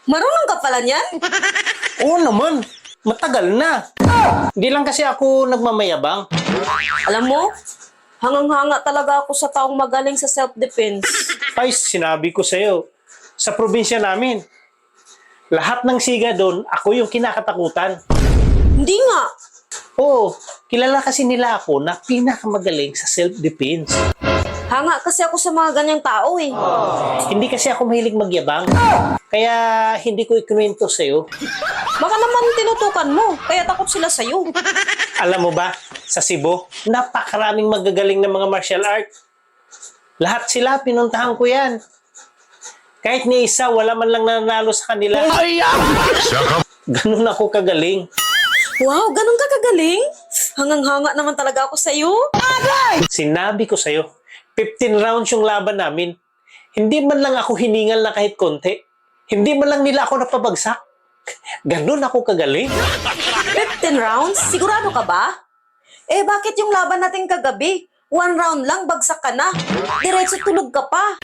Marunong ka pala niyan? Oo naman, matagal na. Hindi lang kasi ako nagmamayabang. Alam mo, hangang-hanga talaga ako sa taong magaling sa self-defense. Ay, sinabi ko sa'yo, sa probinsya namin, lahat ng siga doon, ako yung kinakatakutan. Hindi nga. Oo, kilala kasi nila ako na pinakamagaling sa self-defense. Hanga kasi ako sa mga ganyang tao eh. Hindi kasi ako mahilig magyabang, kaya hindi ko ikwento sa'yo. Baka naman tinutukan mo, kaya takot sila sa'yo. Alam mo ba, sa Cebu, napakaraming magagaling na mga martial art. Lahat sila, pinuntahan ko yan. Kahit ni isa, wala man lang nanalo sa kanila. Ganun ako kagaling. Wow, ganun ka kagaling? Hangang-hanga naman talaga ako sa'yo. Sinabi ko sa'yo, 15 rounds yung laban namin. Hindi man lang ako hiningal na kahit konti. Hindi man lang nila ako napabagsak. Ganun ako kagaling. 15 rounds? Sigurado ka ba? Eh, bakit yung laban natin kagabi? 1 round lang, bagsak ka na. Diretso tulog ka pa.